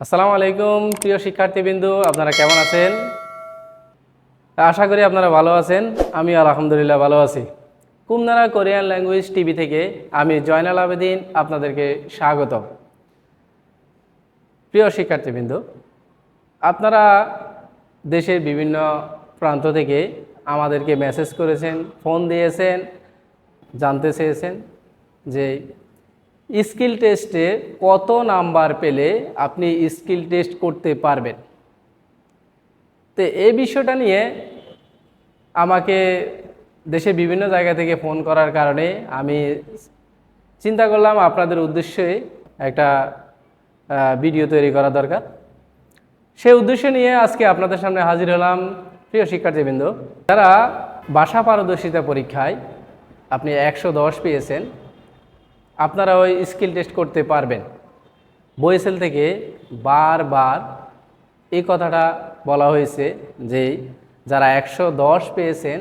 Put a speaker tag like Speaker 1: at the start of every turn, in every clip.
Speaker 1: আসসালামু আলাইকুম প্রিয় শিক্ষার্থীবৃন্দ, আপনারা কেমন আছেন? আশা করি আপনারা ভালো আছেন। আমি আলহামদুলিল্লাহ ভালো আছি। কুমনারা কোরিয়ান ল্যাঙ্গুয়েজ টিভি থেকে আমি জয়নাল আবেদিন আপনাদেরকে স্বাগত। প্রিয় শিক্ষার্থীবৃন্দ, আপনারা দেশের বিভিন্ন প্রান্ত থেকে আমাদেরকে মেসেজ করেছেন, ফোন দিয়েছেন, জানতে চেয়েছেন যে স্কিল টেস্টে কত নাম্বার পেলে আপনি স্কিল টেস্ট করতে পারবেন। তো এই বিষয়টা নিয়ে আমাকে দেশের বিভিন্ন জায়গা থেকে ফোন করার কারণে আমি চিন্তা করলাম আপনাদের উদ্দেশ্যে একটা ভিডিও তৈরি করা দরকার। সেই উদ্দেশ্য নিয়ে আজকে আপনাদের সামনে হাজির হলাম। প্রিয় শিক্ষার্থীবৃন্দ, যারা ভাষা পারদর্শিতা পরীক্ষায় আপনি 110 পেয়েছেন, আপনারা ওই স্কিল টেস্ট করতে পারবেন। বইএসএল থেকে বারবার এই কথাটা বলা হয়েছে যে যারা 110 পেয়েছেন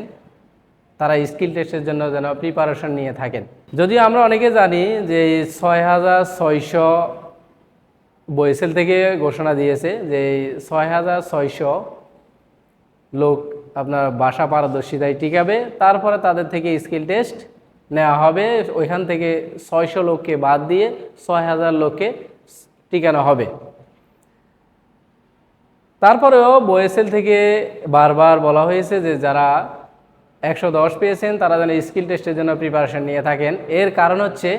Speaker 1: তারা স্কিল টেস্টের জন্য যেন প্রিপারেশন নিয়ে থাকেন। যদিও আমরা অনেকে জানি যে 6600 বইএসএল থেকে ঘোষণা দিয়েছে যে 6600 লোক আপনার ভাষা পারদর্শিতায় টিকাবে, তারপরে তাদের থেকে স্কিল টেস্ট নেওয়া হবে। ওইখান থেকে 600 লোককে বাদ দিয়ে 6000 লোককে টিকানো হবে। তারপরেও বইএসএল থেকে বারবার বলা হয়েছে যে যারা 110 পেয়েছেন তারা যেন স্কিল টেস্টের জন্য প্রিপারেশন নিয়ে থাকেন। এর কারণ হচ্ছে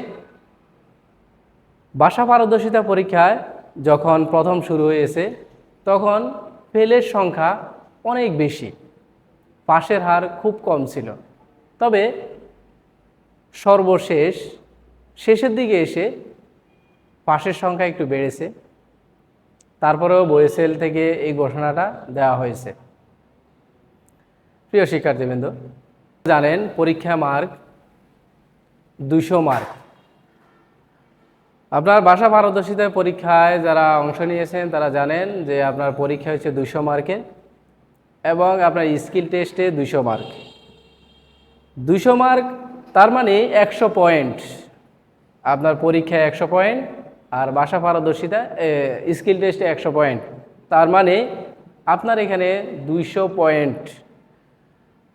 Speaker 1: ভাষা পারদর্শিতা পরীক্ষায় যখন প্রথম শুরু হয়েছে তখন ফেলের সংখ্যা অনেক বেশি, পাশের হার খুব কম ছিল। তবে শেষের দিকে এসে পাশের সংখ্যা একটু বেড়েছে। তারপরেও বইএসএল থেকে এই ঘোষণাটা দেওয়া হয়েছে। প্রিয় শিক্ষার্থীবৃন্দ, জানেন পরীক্ষা মার্ক 200 মার্ক। আপনার ভাষা পারদর্শিতা পরীক্ষায় যারা অংশ নিয়েছেন তারা জানেন যে আপনার পরীক্ষা হচ্ছে 200 মার্কে এবং আপনার স্কিল টেস্টে 200 মার্ক। 200 মার্ক তার মানে 100 পয়েন্ট। আপনার পরীক্ষায় 100 পয়েন্ট আর ভাষা পারদর্শিতা স্কিল টেস্টে 100 পয়েন্ট। তার মানে আপনার এখানে 200 পয়েন্ট।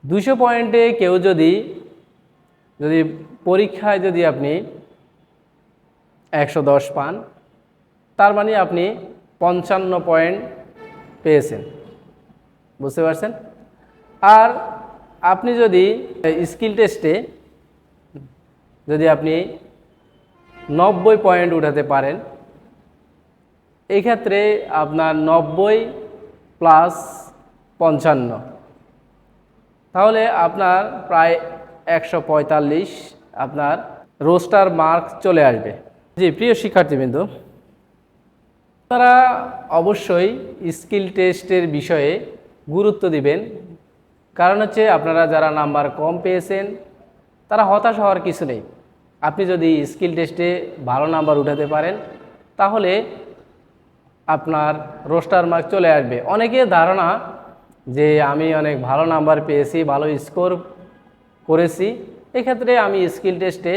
Speaker 1: 200 পয়েন্টে কেউ যদি পরীক্ষায় যদি আপনি 110 পান, তার মানে আপনি 55 পয়েন্ট পেয়েছেন। বুঝতে পারছেন? আর আপনি যদি স্কিল টেস্টে যদি আপনি 90 পয়েন্ট উঠাতে পারেন, এই ক্ষেত্রে আপনার 90 প্লাস 55, তাহলে আপনার প্রায় 145 আপনার রোস্টার মার্ক চলে আসবে। জি প্রিয় শিক্ষার্থীবৃন্দ, আপনারা অবশ্যই স্কিল টেস্টের বিষয়ে গুরুত্ব দিবেন। কারণ হচ্ছে আপনারা যারা নাম্বার কম পেয়েছেন তারা হতাশ হওয়ার কিছু নেই। আপনি যদি স্কিল টেস্টে ভালো নাম্বার উঠাতে পারেন তাহলে আপনার রোস্টার মার্ক চলে আসবে। অনেকের ধারণা যে আমি অনেক ভালো নাম্বার পেয়েছি, ভালো স্কোর করেছি, এক্ষেত্রে আমি স্কিল টেস্টে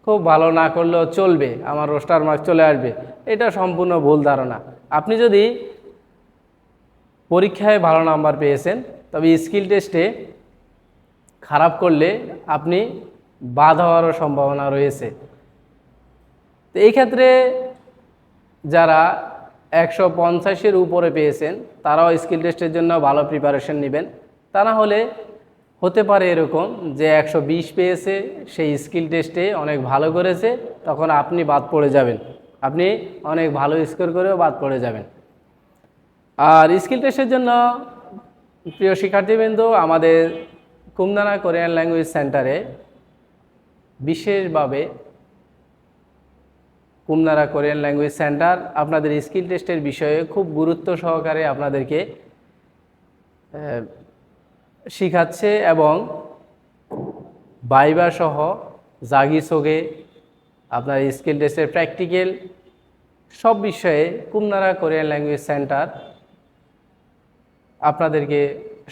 Speaker 1: খুব ভালো না করলেও চলবে, আমার রোস্টার মার্ক চলে আসবে। এটা সম্পূর্ণ ভুল ধারণা। আপনি যদি পরীক্ষায় ভালো নাম্বার পেয়েছেন তবে স্কিল টেস্টে খারাপ করলে আপনি বাদ হওয়ারও সম্ভাবনা রয়েছে। তো এই ক্ষেত্রে যারা 150-এর উপরে পেয়েছেন তারাও স্কিল টেস্টের জন্য ভালো প্রিপারেশন নেবেন। তা না হলে হতে পারে এরকম যে 120 পেয়েছে, সেই স্কিল টেস্টে অনেক ভালো করেছে, তখন আপনি বাদ পড়ে যাবেন। আপনি অনেক ভালো স্কোর করেও বাদ পড়ে যাবেন। আর স্কিল টেস্টের জন্য প্রিয় শিক্ষার্থীবৃন্দ, আমাদের কুমনারা কোরিয়ান ল্যাঙ্গুয়েজ সেন্টারে বিশেষভাবে কুমনারা কোরিয়ান ল্যাঙ্গুয়েজ সেন্টার আপনাদের স্কিল টেস্টের বিষয়ে খুব গুরুত্ব সহকারে আপনাদেরকে শিখাচ্ছে এবং ভাইবা সহ জাগিসোগে আপনার স্কিল টেস্টের প্র্যাকটিক্যাল সব বিষয়ে কুমনারা কোরিয়ান ল্যাঙ্গুয়েজ সেন্টার আপনাদেরকে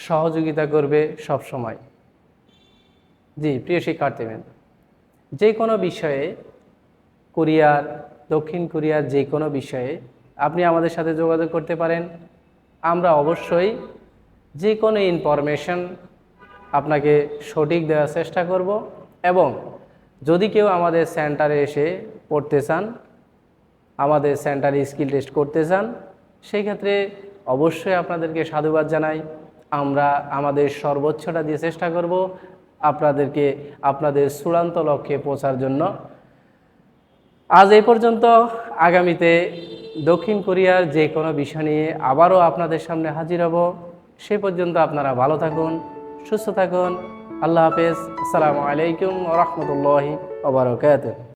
Speaker 1: সহযোগিতা করবে সব সময়। জি প্রিয় শিক্ষার্থীবৃন্দ, যে কোনো বিষয়ে কোরিয়ার, দক্ষিণ কোরিয়ার যে কোনো বিষয়ে আপনি আমাদের সাথে যোগাযোগ করতে পারেন। আমরা অবশ্যই যে কোনো ইনফরমেশন আপনাকে সঠিক দেওয়ার চেষ্টা করব, এবং যদি কেউ আমাদের সেন্টারে এসে পড়তে চান, আমাদের সেন্টারে স্কিল টেস্ট করতে চান, সেই ক্ষেত্রে অবশ্যই আপনাদেরকে সাধুবাদ জানাই। আমরা আমাদের সর্বোচ্চটা দিয়ে চেষ্টা করব আপনাদেরকে আপনাদের চূড়ান্ত লক্ষ্যে পৌঁছার জন্য। আজ এই পর্যন্ত। আগামীতে দক্ষিণ কোরিয়ার যে কোনো বিষয় নিয়ে আবারও আপনাদের সামনে হাজির হব। সে পর্যন্ত আপনারা ভালো থাকুন, সুস্থ থাকুন। আল্লাহ হাফেজ। আসসালামু আলাইকুম ওয়া রাহমাতুল্লাহি ওয়া বারাকাতুহু।